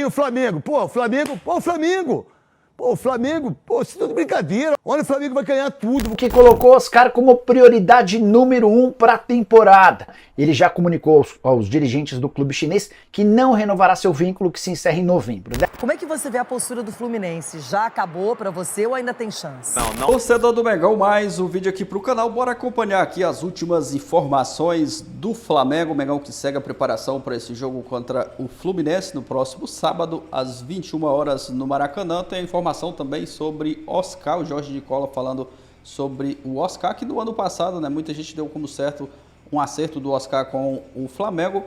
o Flamengo. Pô, o Flamengo. Pô, o Flamengo, isso é tudo brincadeira. Olha, o Flamengo vai ganhar tudo. Que colocou o Oscar como prioridade número 1 para a temporada. Ele já comunicou aos dirigentes do clube chinês que não renovará seu vínculo, que se encerra em novembro. Como é que você vê a postura do Fluminense? Já acabou para você ou ainda tem chance? Não. Torcedor do Mengão, mais um vídeo aqui pro canal. Bora acompanhar aqui as últimas informações do Flamengo. O Mengão que segue a preparação para esse jogo contra o Fluminense no próximo sábado, às 21 horas no Maracanã. Tem informação também sobre Oscar, o Jorge Nicola falando sobre o Oscar, que no ano passado, né, muita gente deu como certo um acerto do Oscar com o Flamengo.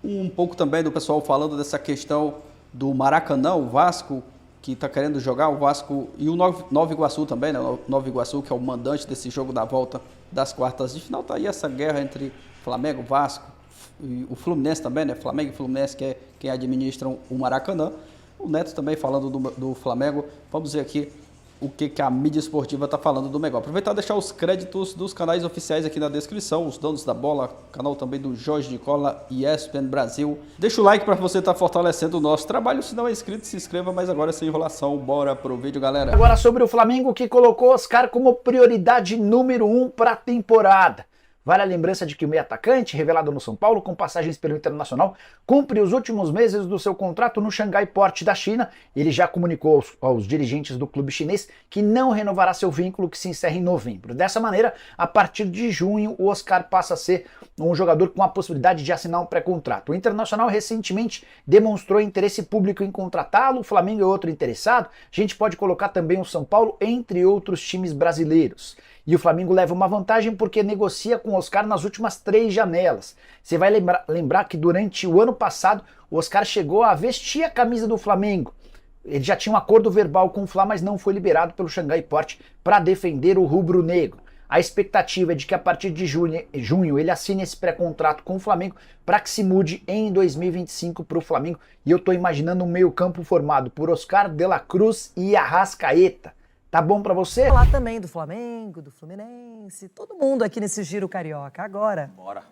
Um pouco também do pessoal falando dessa questão do Maracanã, o Vasco que está querendo jogar, o Vasco e o Nova Iguaçu também, né? O Nova Iguaçu, que é o mandante desse jogo da volta das quartas de final. Tá aí essa guerra entre Flamengo, Vasco e o Fluminense também, né? Flamengo e Fluminense, que é quem administram o Maracanã. O Neto também falando do Flamengo. Vamos ver aqui o que a mídia esportiva está falando do Mengão. Aproveitar e deixar os créditos dos canais oficiais aqui na descrição, os donos da bola, canal também do Jorge Nicola e ESPN Brasil. Deixa o like para você estar fortalecendo o nosso trabalho. Se não é inscrito, se inscreva, mas agora sem enrolação, bora pro vídeo, galera. Agora sobre o Flamengo, que colocou o Oscar como prioridade número 1 para a temporada. Vale a lembrança de que o meio atacante, revelado no São Paulo, com passagens pelo Internacional, cumpre os últimos meses do seu contrato no Xangai Port da China. Ele já comunicou aos dirigentes do clube chinês que não renovará seu vínculo, que se encerra em novembro. Dessa maneira, a partir de junho, o Oscar passa a ser um jogador com a possibilidade de assinar um pré-contrato. O Internacional recentemente demonstrou interesse público em contratá-lo, o Flamengo é outro interessado. A gente pode colocar também o São Paulo, entre outros times brasileiros. E o Flamengo leva uma vantagem porque negocia com o Oscar nas últimas 3 janelas. Você vai lembrar que durante o ano passado o Oscar chegou a vestir a camisa do Flamengo. Ele já tinha um acordo verbal com o Fla, mas não foi liberado pelo Xangai Port para defender o rubro-negro. A expectativa é de que a partir de junho ele assine esse pré-contrato com o Flamengo para que se mude em 2025 para o Flamengo. E eu estou imaginando um meio-campo formado por Oscar, De La Cruz e Arrascaeta. Tá bom pra você? Falar também do Flamengo, do Fluminense, todo mundo aqui nesse Giro Carioca. Agora. Bora.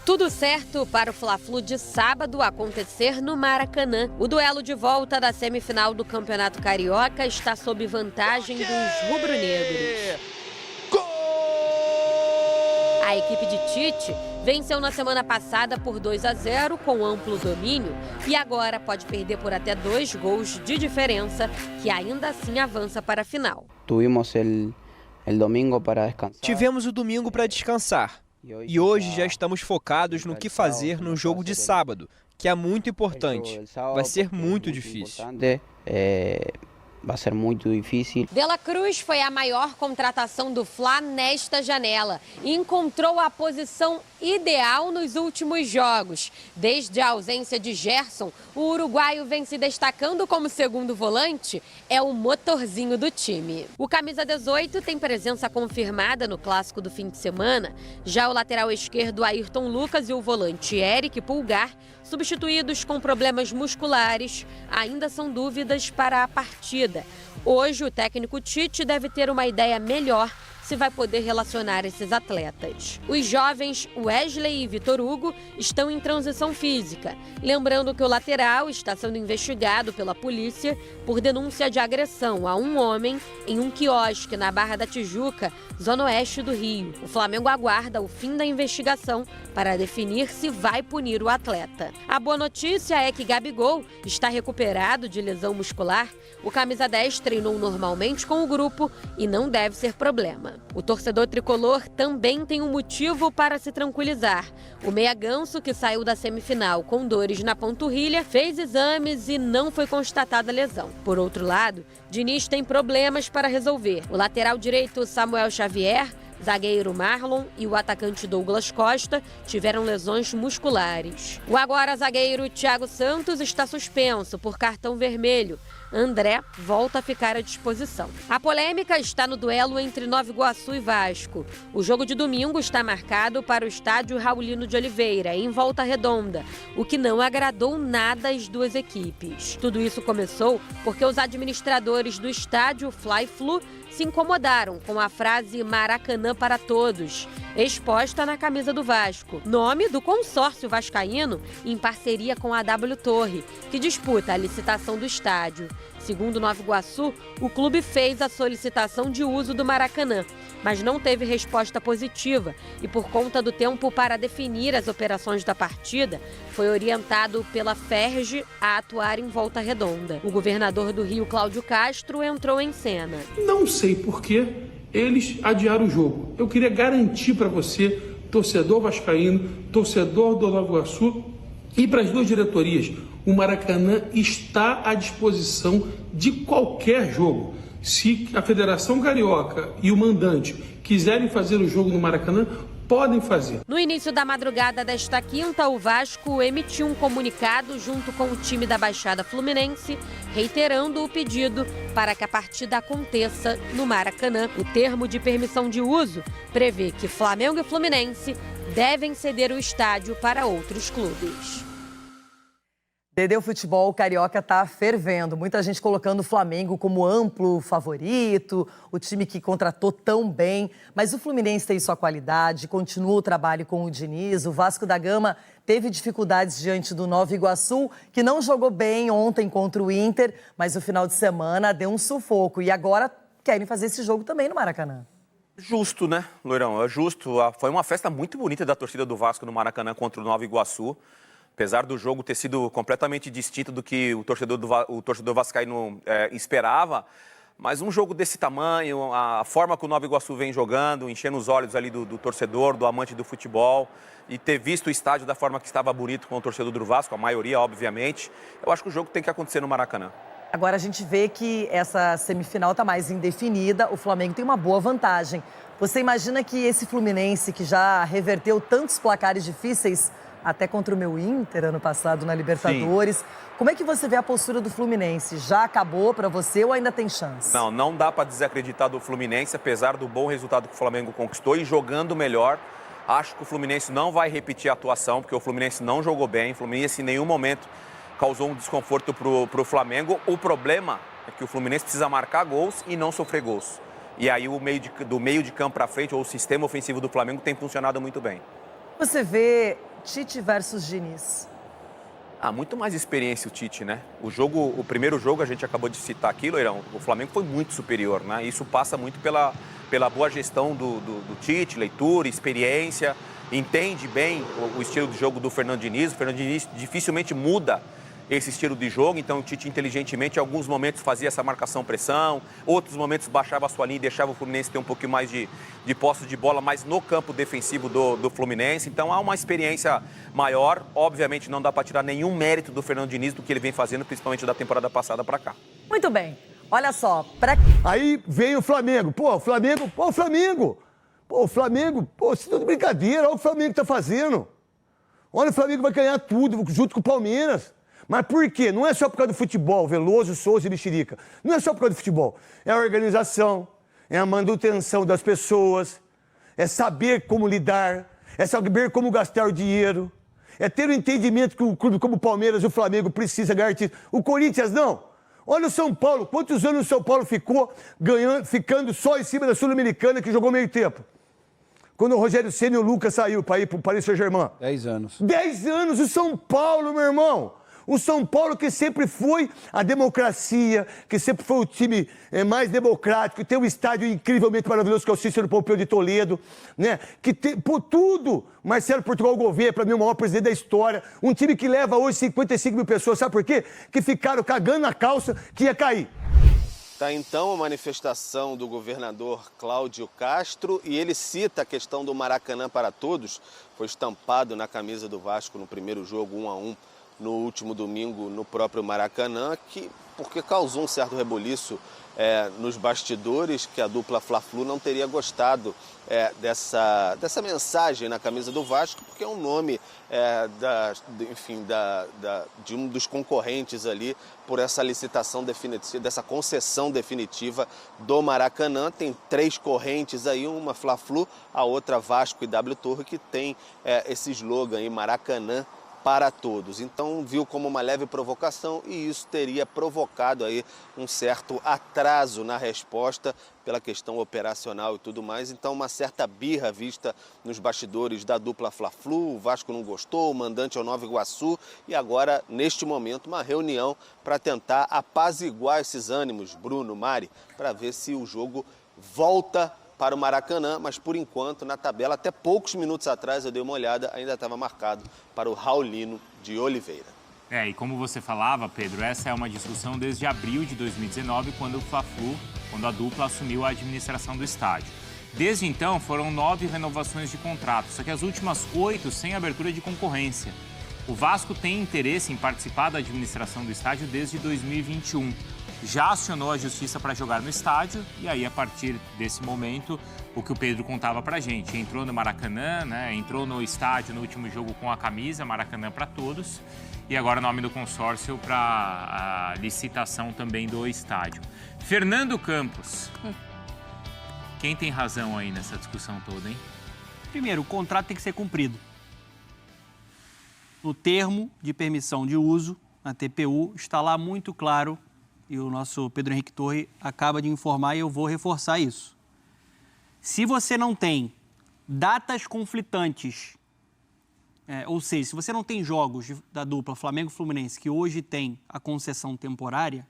Tudo certo para o Fla-Flu de sábado acontecer no Maracanã. O duelo de volta da semifinal do Campeonato Carioca está sob vantagem dos rubro-negros. A equipe de Tite venceu na semana passada por 2-0 com amplo domínio e agora pode perder por até 2 gols de diferença, que ainda assim avança para a final. Tivemos o domingo para descansar e hoje já estamos focados no que fazer no jogo de sábado, que é muito importante. Vai ser muito difícil. Vai ser muito difícil. De La Cruz foi a maior contratação do Fla nesta janela e encontrou a posição ideal nos últimos jogos. Desde a ausência de Gerson, o uruguaio vem se destacando como segundo volante, é o motorzinho do time. O camisa 18 tem presença confirmada no clássico do fim de semana. Já o lateral esquerdo Ayrton Lucas e o volante Eric Pulgar, substituídos com problemas musculares, ainda são dúvidas para a partida. Hoje, o técnico Tite deve ter uma ideia melhor se vai poder relacionar esses atletas. Os jovens Wesley e Vitor Hugo estão em transição física. Lembrando que o lateral está sendo investigado pela polícia por denúncia de agressão a um homem em um quiosque na Barra da Tijuca, zona oeste do Rio. O Flamengo aguarda o fim da investigação para definir se vai punir o atleta. A boa notícia é que Gabigol está recuperado de lesão muscular. O camisa 10 treinou normalmente com o grupo e não deve ser problema. O torcedor tricolor também tem um motivo para se tranquilizar. O meia Ganso, que saiu da semifinal com dores na panturrilha, fez exames e não foi constatada lesão. Por outro lado, Diniz tem problemas para resolver. O lateral direito Samuel Xavier, zagueiro Marlon e o atacante Douglas Costa tiveram lesões musculares. O agora zagueiro Thiago Santos está suspenso por cartão vermelho. André volta a ficar à disposição. A polêmica está no duelo entre Nova Iguaçu e Vasco. O jogo de domingo está marcado para o estádio Raulino de Oliveira, em Volta Redonda, o que não agradou nada às duas equipes. Tudo isso começou porque os administradores do estádio Fly-Flu se incomodaram com a frase Maracanã para todos, exposta na camisa do Vasco, nome do consórcio vascaíno em parceria com a W Torre, que disputa a licitação do estádio. Segundo Nova Iguaçu, o clube fez a solicitação de uso do Maracanã, mas não teve resposta positiva e, por conta do tempo para definir as operações da partida, foi orientado pela FERJ a atuar em Volta Redonda. O governador do Rio, Cláudio Castro, entrou em cena. Não sei por que eles adiaram o jogo. Eu queria garantir para você, torcedor vascaíno, torcedor do Nova Iguaçu, e para as duas diretorias, o Maracanã está à disposição de qualquer jogo. Se a Federação Carioca e o mandante quiserem fazer o jogo no Maracanã, podem fazer. No início da madrugada desta quinta, o Vasco emitiu um comunicado junto com o time da Baixada Fluminense, reiterando o pedido para que a partida aconteça no Maracanã. O termo de permissão de uso prevê que Flamengo e Fluminense devem ceder o estádio para outros clubes. Dedê, o futebol carioca está fervendo. Muita gente colocando o Flamengo como amplo favorito, o time que contratou tão bem. Mas o Fluminense tem sua qualidade, continua o trabalho com o Diniz. O Vasco da Gama teve dificuldades diante do Nova Iguaçu, que não jogou bem ontem contra o Inter, mas no final de semana deu um sufoco. E agora querem fazer esse jogo também no Maracanã. Justo, né, Loirão? É justo. Foi uma festa muito bonita da torcida do Vasco no Maracanã contra o Nova Iguaçu. Apesar do jogo ter sido completamente distinto do que o torcedor vascaíno esperava, mas um jogo desse tamanho, a forma que o Nova Iguaçu vem jogando, enchendo os olhos ali do torcedor, do amante do futebol, e ter visto o estádio da forma que estava bonito com o torcedor do Vasco, a maioria, obviamente, eu acho que o jogo tem que acontecer no Maracanã. Agora a gente vê que essa semifinal está mais indefinida, o Flamengo tem uma boa vantagem. Você imagina que esse Fluminense, que já reverteu tantos placares difíceis, até contra o meu Inter ano passado na Libertadores. Sim. Como é que você vê a postura do Fluminense? Já acabou para você ou ainda tem chance? Não dá para desacreditar do Fluminense, apesar do bom resultado que o Flamengo conquistou e jogando melhor. Acho que o Fluminense não vai repetir a atuação, porque o Fluminense não jogou bem. O Fluminense em nenhum momento causou um desconforto pro Flamengo. O problema é que o Fluminense precisa marcar gols e não sofrer gols. E aí do meio de campo para frente, ou o sistema ofensivo do Flamengo tem funcionado muito bem. Você vê Tite versus Diniz? Muito mais experiência o Tite, né? O primeiro jogo, a gente acabou de citar aqui, Loirão, o Flamengo foi muito superior, né? Isso passa muito pela boa gestão do Tite, leitura, experiência, entende bem o estilo de jogo do Fernando Diniz. O Fernando Diniz dificilmente muda esse estilo de jogo, então o Tite inteligentemente em alguns momentos fazia essa marcação-pressão, outros momentos baixava a sua linha e deixava o Fluminense ter um pouquinho mais de posse de bola, mas no campo defensivo do Fluminense, então há uma experiência maior. Obviamente não dá para tirar nenhum mérito do Fernando Diniz do que ele vem fazendo, principalmente da temporada passada para cá. Muito bem, olha só, Aí vem o Flamengo, o Flamengo, isso é tudo brincadeira, olha o que o Flamengo tá fazendo. Olha, o Flamengo vai ganhar tudo junto com o Palmeiras. Mas por quê? Não é só por causa do futebol, Veloso, Souza e Mexerica. Não é só por causa do futebol. É a organização, é a manutenção das pessoas, é saber como lidar, é saber como gastar o dinheiro, é ter o entendimento que um clube como o Palmeiras e o Flamengo precisa ganhar título. O Corinthians não. Olha o São Paulo, quantos anos o São Paulo ficou ficando só em cima da Sul-Americana, que jogou meio tempo? Quando o Rogério Ceni e o Lucas saiu para ir para o Paris Saint-Germain. 10 anos. 10 anos o São Paulo, meu irmão. O São Paulo que sempre foi a democracia, que sempre foi o time mais democrático, tem um estádio incrivelmente maravilhoso que é o Cícero Pompeu de Toledo, né? Que tem, por tudo, Marcelo Portugal Gouveia, para mim o maior presidente da história, um time que leva hoje 55 mil pessoas, sabe por quê? Que ficaram cagando na calça que ia cair. Tá então a manifestação do governador Cláudio Castro e ele cita a questão do Maracanã para todos, foi estampado na camisa do Vasco no primeiro jogo 1-1 no último domingo no próprio Maracanã, porque causou um certo reboliço nos bastidores, que a dupla Fla-Flu não teria gostado dessa mensagem na camisa do Vasco, porque é um nome de um dos concorrentes ali por essa licitação definitiva, dessa concessão definitiva do Maracanã. Tem 3 correntes aí, uma Fla-Flu, a outra Vasco e W Torre, que tem esse slogan aí, Maracanã para todos. Então viu como uma leve provocação e isso teria provocado aí um certo atraso na resposta pela questão operacional e tudo mais. Então uma certa birra vista nos bastidores da dupla Fla-Flu, o Vasco não gostou, o mandante é o Nova Iguaçu e agora, neste momento, uma reunião para tentar apaziguar esses ânimos, Bruno, Mari, para ver se o jogo volta para o Maracanã, mas por enquanto na tabela, até poucos minutos atrás eu dei uma olhada, ainda estava marcado para o Raulino de Oliveira. E como você falava, Pedro, essa é uma discussão desde abril de 2019, quando o Fla-Flu, quando a dupla assumiu a administração do estádio. Desde então, foram 9 renovações de contrato, só que as últimas 8 sem abertura de concorrência. O Vasco tem interesse em participar da administração do estádio desde 2021. Já acionou a justiça para jogar no estádio e aí, a partir desse momento, o que o Pedro contava para a gente, entrou no Maracanã, né? Entrou no estádio no último jogo com a camisa Maracanã para todos e agora o nome do consórcio para a licitação também do estádio. Fernando Campos, quem tem razão aí nessa discussão toda, hein? Primeiro, o contrato tem que ser cumprido. No termo de permissão de uso, na TPU, está lá muito claro, e o nosso Pedro Henrique Torre acaba de informar e eu vou reforçar isso. Se você não tem datas conflitantes, ou seja, se você não tem jogos da dupla Flamengo e Fluminense que hoje tem a concessão temporária,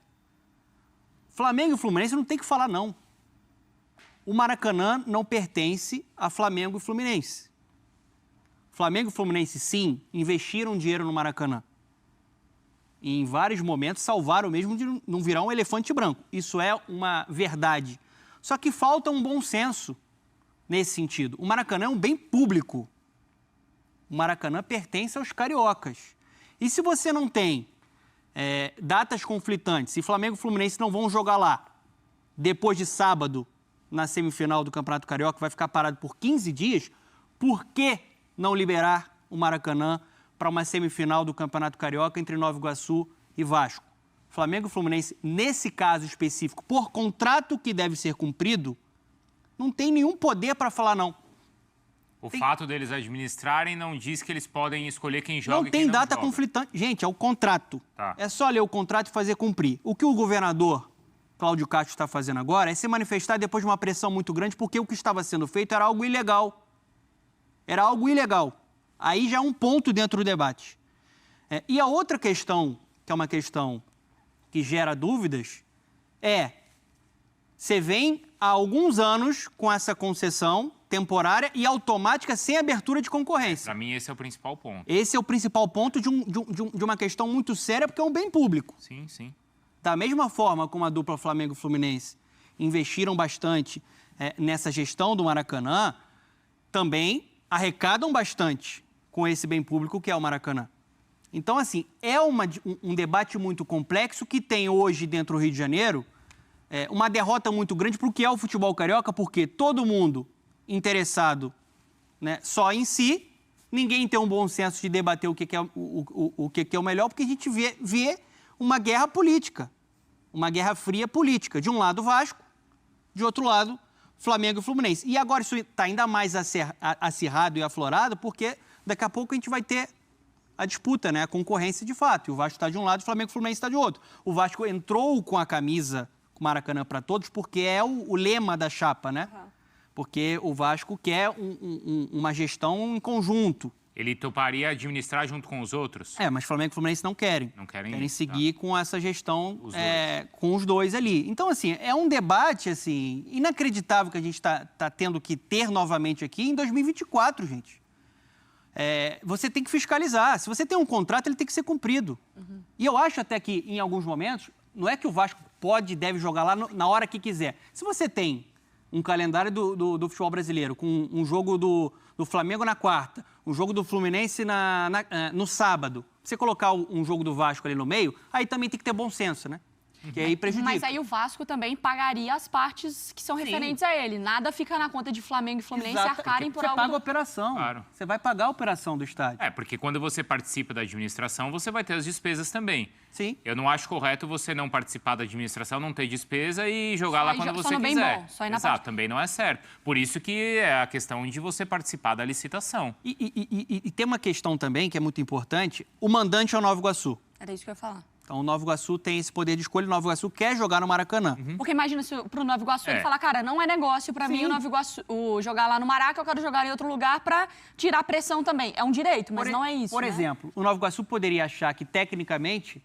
Flamengo e Fluminense não tem que falar não. O Maracanã não pertence a Flamengo e Fluminense. Flamengo e Fluminense, sim, investiram dinheiro no Maracanã. E em vários momentos salvaram mesmo de não virar um elefante branco. Isso é uma verdade. Só que falta um bom senso nesse sentido. O Maracanã é um bem público. O Maracanã pertence aos cariocas. E se você não tem datas conflitantes, se Flamengo e Fluminense não vão jogar lá, depois de sábado, na semifinal do Campeonato Carioca, vai ficar parado por 15 dias, por que não liberar o Maracanã para uma semifinal do Campeonato Carioca entre Nova Iguaçu e Vasco? Flamengo e Fluminense, nesse caso específico, por contrato que deve ser cumprido, não tem nenhum poder para falar não. O fato deles administrarem não diz que eles podem escolher quem joga e quem não não data joga. conflitante. Gente, é o contrato. Tá. É só ler o contrato e fazer cumprir. O que o governador Cláudio Castro está fazendo agora é se manifestar depois de uma pressão muito grande, porque o que estava sendo feito era algo ilegal. Era algo ilegal. Aí já é um ponto dentro do debate. E a outra questão, que é uma questão que gera dúvidas, você vem há alguns anos com essa concessão temporária e automática sem abertura de concorrência. Para mim, esse é o principal ponto. Esse é o principal ponto de uma questão muito séria, porque é um bem público. Sim, sim. Da mesma forma como a dupla Flamengo e Fluminense investiram bastante nessa gestão do Maracanã, também arrecadam bastante com esse bem público que é o Maracanã. Então, assim, é um debate muito complexo que tem hoje dentro do Rio de Janeiro uma derrota muito grande para o que é o futebol carioca, porque todo mundo interessado, né, só em si, ninguém tem um bom senso de debater o que é o melhor, porque a gente vê uma guerra política, uma guerra fria política. De um lado, Vasco, de outro lado, Flamengo e Fluminense. E agora isso está ainda mais acirrado e aflorado, porque daqui a pouco a gente vai ter a disputa, né? A concorrência de fato. E o Vasco está de um lado e o Flamengo e o Fluminense está de outro. O Vasco entrou com a camisa com Maracanã para todos, porque é o lema da chapa, né? Uhum. Porque o Vasco quer uma gestão em conjunto. Ele toparia administrar junto com os outros? Mas Flamengo e Fluminense não querem. Não querem? Querem seguir com essa gestão com os dois ali. Então, assim, é um debate, assim, inacreditável que a gente está tendo que ter novamente aqui em 2024, gente. Você tem que fiscalizar. Se você tem um contrato, ele tem que ser cumprido. Uhum. E eu acho até que, em alguns momentos, não é que o Vasco pode e deve jogar lá na hora que quiser. Se você tem um calendário do futebol brasileiro, com um jogo do Flamengo na quarta, um jogo do Fluminense no sábado, você colocar um jogo do Vasco ali no meio, aí também tem que ter bom senso, né? que aí prejudica. Mas aí o Vasco também pagaria as partes que são referentes a ele. Nada fica na conta de Flamengo e Fluminense arcarem por algo... Você paga a operação. Claro. Você vai pagar a operação do estádio. Porque quando você participa da administração, você vai ter as despesas também. Sim. Eu não acho correto você não participar da administração, não ter despesa e jogar lá quando você quiser. Bem bom, só ir na Exato, parte... também não é certo. Por isso que é a questão de você participar da licitação. E tem uma questão também que é muito importante. O mandante é o Nova Iguaçu. Era isso que eu ia falar. Então, o Nova Iguaçu tem esse poder de escolha. O Nova Iguaçu quer jogar no Maracanã. Porque imagina se pro Nova Iguaçu ele falar, cara, não é negócio pra mim o Nova Iguaçu jogar lá no Maraca, eu quero jogar em outro lugar pra tirar a pressão também. É um direito, mas não é isso, Por exemplo, o Nova Iguaçu poderia achar que, tecnicamente,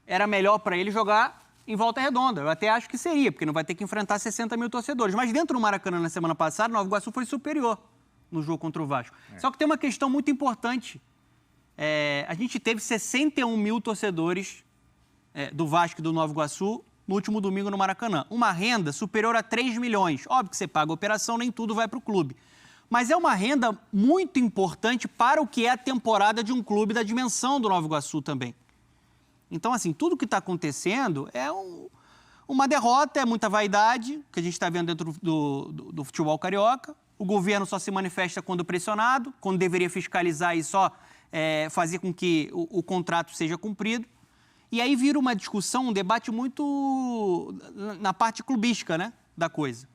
era melhor para ele jogar em Volta Redonda. Eu até acho que seria, porque não vai ter que enfrentar 60 mil torcedores. Mas dentro do Maracanã, na semana passada, o Nova Iguaçu foi superior no jogo contra o Vasco. Só que tem uma questão muito importante. A gente teve 61 mil torcedores do Vasco e do Nova Iguaçu no último domingo no Maracanã. Uma renda superior a 3 milhões. Óbvio que você paga a operação, nem tudo vai para o clube. Mas é uma renda muito importante para o que é a temporada de um clube da dimensão do Nova Iguaçu também. Então, assim, tudo que está acontecendo é uma derrota, é muita vaidade, que a gente está vendo dentro do futebol carioca. O governo só se manifesta quando pressionado, quando deveria fiscalizar e só fazer com que o contrato seja cumprido. E aí vira uma discussão, um debate muito na parte clubística, né, da coisa.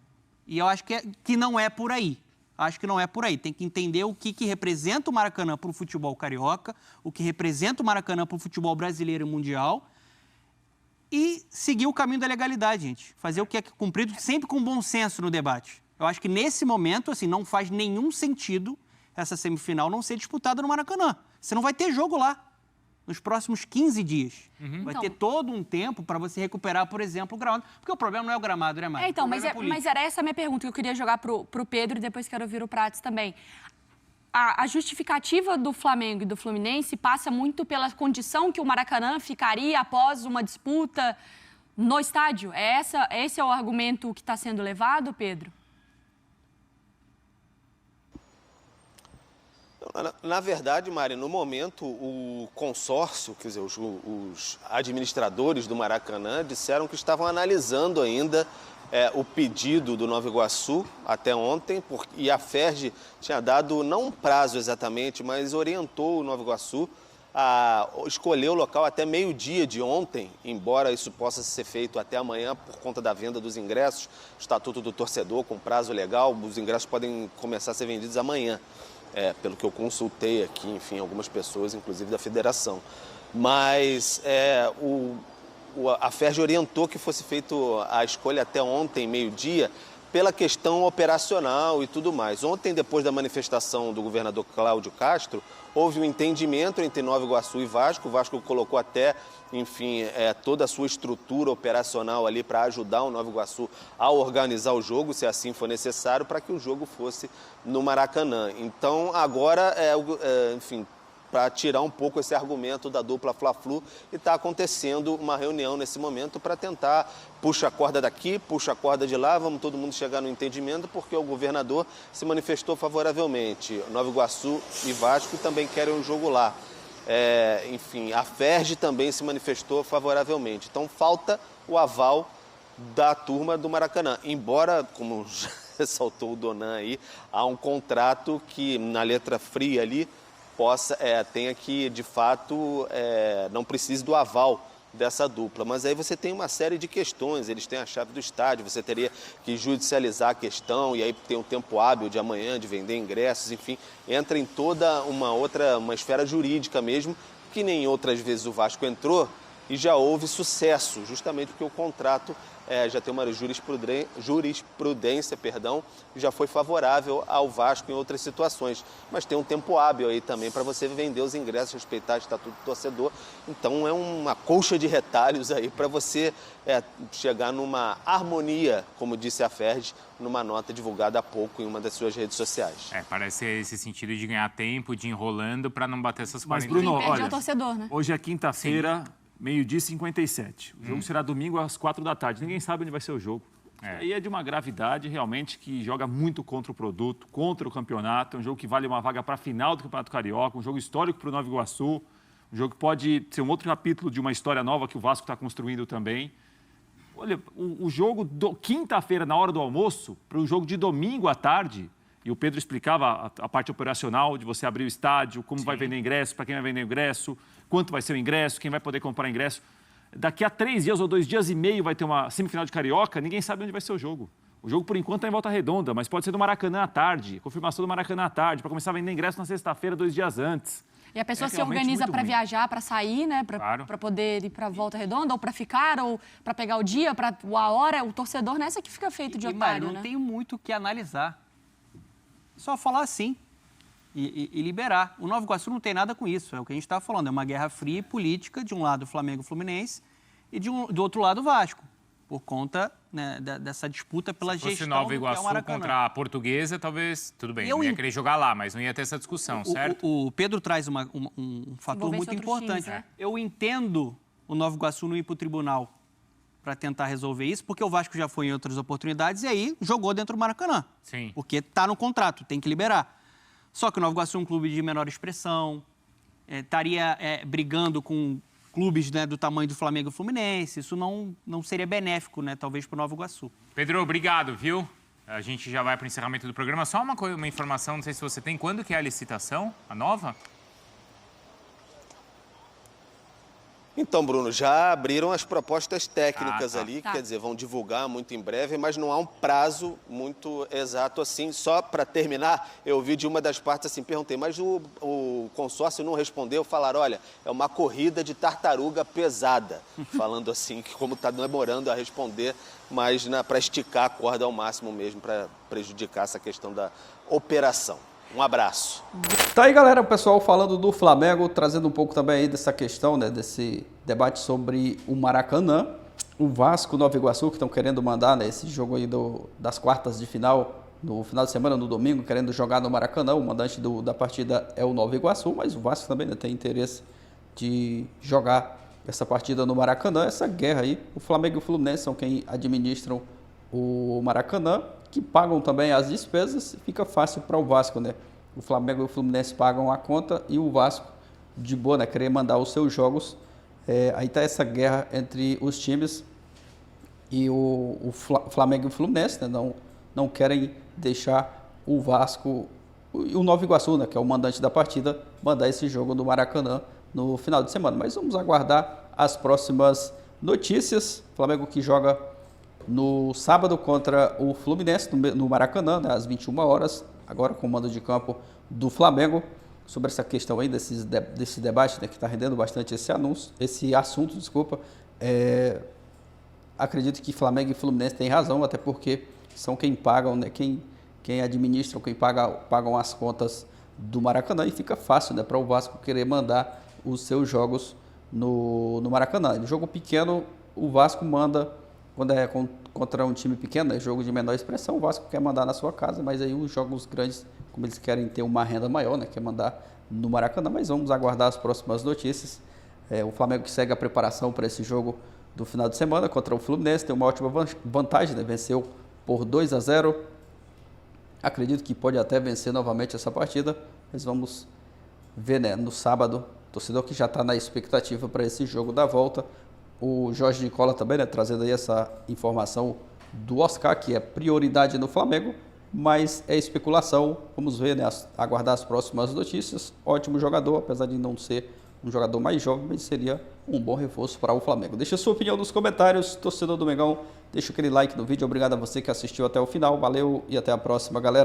E eu acho que não é por aí. Acho que não é por aí. Tem que entender o que representa o Maracanã para o futebol carioca, o que representa o Maracanã para o futebol brasileiro e mundial e seguir o caminho da legalidade, gente. Fazer o que é cumprido, sempre com bom senso no debate. Eu acho que nesse momento, assim, não faz nenhum sentido essa semifinal não ser disputada no Maracanã. Você não vai ter jogo lá nos próximos 15 dias. Vai ter todo um tempo para você recuperar, por exemplo, o gramado. Porque o problema não é o gramado, né, Mari? Mas era essa a minha pergunta que eu queria jogar pro Pedro e depois quero ouvir o Prates também. A justificativa do Flamengo e do Fluminense passa muito pela condição que o Maracanã ficaria após uma disputa no estádio. Esse é o argumento que está sendo levado, Pedro? Na verdade, Mari, no momento, o consórcio, quer dizer, os administradores do Maracanã disseram que estavam analisando ainda o pedido do Nova Iguaçu até ontem, e a FERJ tinha dado, não um prazo exatamente, mas orientou o Nova Iguaçu a escolher o local até meio-dia de ontem, embora isso possa ser feito até amanhã por conta da venda dos ingressos, Estatuto do Torcedor com prazo legal, os ingressos podem começar a ser vendidos amanhã. Pelo que eu consultei aqui, enfim, algumas pessoas, inclusive da federação. Mas a FERJ orientou que fosse feita a escolha até ontem, meio-dia, pela questão operacional e tudo mais. Ontem, depois da manifestação do governador Cláudio Castro, houve um entendimento entre Nova Iguaçu e Vasco. O Vasco colocou até, enfim, toda a sua estrutura operacional ali para ajudar o Nova Iguaçu a organizar o jogo, se assim for necessário, para que o jogo fosse no Maracanã. Então, agora, enfim, para tirar um pouco esse argumento da dupla Fla-Flu, e está acontecendo uma reunião nesse momento para tentar puxa a corda daqui, puxa a corda de lá, vamos todo mundo chegar no entendimento, porque o governador se manifestou favoravelmente. Nova Iguaçu e Vasco também querem um jogo lá. Enfim, a FERJ também se manifestou favoravelmente. Então, falta o aval da turma do Maracanã. Embora, como já ressaltou o Donan aí, há um contrato que, na letra fria ali, tenha que, de fato, não precise do aval dessa dupla. Mas aí você tem uma série de questões, eles têm a chave do estádio, você teria que judicializar a questão, e aí tem um tempo hábil de amanhã, de vender ingressos, enfim, entra em toda uma esfera jurídica mesmo, que nem outras vezes o Vasco entrou, e já houve sucesso, justamente porque o contrato já tem uma jurisprudência, já foi favorável ao Vasco em outras situações. Mas tem um tempo hábil aí também para você vender os ingressos, respeitar o Estatuto do Torcedor. Então é uma colcha de retalhos aí para você chegar numa harmonia, como disse a FERJ, numa nota divulgada há pouco em uma das suas redes sociais. Parece esse sentido de ganhar tempo, de ir enrolando para não bater essas 40. Mas, Bruno, olha, o torcedor, né? Hoje é quinta-feira, meio-dia e 57. O jogo será domingo às 4 da tarde. Ninguém sabe onde vai ser o jogo. Aí é de uma gravidade realmente que joga muito contra o produto, contra o campeonato. É um jogo que vale uma vaga para a final do Campeonato Carioca, um jogo histórico para o Nova Iguaçu, um jogo que pode ser um outro capítulo de uma história nova que o Vasco está construindo também. Olha, o jogo quinta-feira, na hora do almoço, para o jogo de domingo à tarde, e o Pedro explicava a parte operacional de você abrir o estádio, como vai vender ingresso, para quem vai vender ingresso, quanto vai ser o ingresso, quem vai poder comprar ingresso. Daqui a 3 dias ou 2 dias e meio vai ter uma semifinal de Carioca, ninguém sabe onde vai ser o jogo. O jogo, por enquanto, está em Volta Redonda, mas pode ser do Maracanã à tarde, confirmação do Maracanã à tarde, para começar a vender ingresso na sexta-feira, 2 dias antes. E a pessoa se organiza para viajar, para sair, né? Para poder ir para Volta Redonda, ou para ficar, ou para pegar o dia, para a hora. O torcedor nessa que fica feito de otário, não né? tem muito o que analisar. Só falar assim e liberar. O Nova Iguaçu não tem nada com isso. É o que a gente está falando. É uma guerra fria e política. De um lado, o Flamengo e o Fluminense. E do outro lado, o Vasco. Por conta, né, dessa disputa pela gestão do que é o Maracanã. Se fosse Nova Iguaçu contra a Portuguesa, talvez, tudo bem, não ia querer jogar lá, mas não ia ter essa discussão, certo? O Pedro traz um fator muito importante. Times, né? Eu entendo o Nova Iguaçu não ir para o tribunal para tentar resolver isso, porque o Vasco já foi em outras oportunidades e aí jogou dentro do Maracanã. Sim. Porque está no contrato, tem que liberar. Só que o Nova Iguaçu é um clube de menor expressão, estaria brigando com clubes, né, do tamanho do Flamengo e Fluminense. Isso não seria benéfico, né, talvez, para o Nova Iguaçu. Pedro, obrigado, viu? A gente já vai para o encerramento do programa. Só uma informação, não sei se você tem. Quando que é a licitação, a nova? Então, Bruno, já abriram as propostas técnicas ali, quer dizer, vão divulgar muito em breve, mas não há um prazo muito exato assim. Só para terminar, eu ouvi de uma das partes assim, perguntei, mas o consórcio não respondeu, falaram, olha, é uma corrida de tartaruga pesada, falando assim, que como está demorando a responder, mas para esticar a corda ao máximo mesmo, para prejudicar essa questão da operação. Um abraço. Tá aí, galera, o pessoal falando do Flamengo, trazendo um pouco também aí dessa questão, né, desse debate sobre o Maracanã, o Vasco, Nova Iguaçu, que estão querendo mandar, né, esse jogo aí das quartas de final, no final de semana, no domingo, querendo jogar no Maracanã. O mandante da partida é o Nova Iguaçu, mas o Vasco também, né, tem interesse de jogar essa partida no Maracanã, essa guerra aí. O Flamengo e o Fluminense são quem administram o Maracanã, que pagam também as despesas, fica fácil para o Vasco, né? O Flamengo e o Fluminense pagam a conta e o Vasco, de boa, né, querer mandar os seus jogos. Aí está essa guerra entre os times e o Flamengo e o Fluminense, né? Não querem deixar o Vasco e o Nova Iguaçu, né, que é o mandante da partida, mandar esse jogo no Maracanã no final de semana. Mas vamos aguardar as próximas notícias. Flamengo que joga no sábado contra o Fluminense, no Maracanã, né, às 21 horas, agora com o mando de campo do Flamengo, sobre essa questão aí desse debate, né, que está rendendo bastante esse assunto. Acredito que Flamengo e Fluminense têm razão, até porque são quem pagam, né, quem administram, quem pagam as contas do Maracanã, e fica fácil, né, para o Vasco querer mandar os seus jogos no Maracanã. No jogo pequeno, o Vasco manda. Quando é contra um time pequeno, é jogo de menor expressão, o Vasco quer mandar na sua casa, mas aí os jogos grandes, como eles querem ter uma renda maior, né, quer mandar no Maracanã. Mas vamos aguardar as próximas notícias. O Flamengo que segue a preparação para esse jogo do final de semana contra o Fluminense, tem uma ótima vantagem, né, venceu por 2-0. Acredito que pode até vencer novamente essa partida, mas vamos ver, né, no sábado, o torcedor que já está na expectativa para esse jogo da volta. O Jorge Nicola também, né, trazendo aí essa informação do Oscar, que é prioridade no Flamengo, mas é especulação. Vamos ver, né, aguardar as próximas notícias. Ótimo jogador, apesar de não ser um jogador mais jovem, mas seria um bom reforço para o Flamengo. Deixa a sua opinião nos comentários, torcedor do Mengão. Deixa aquele like no vídeo. Obrigado a você que assistiu até o final. Valeu e até a próxima, galera.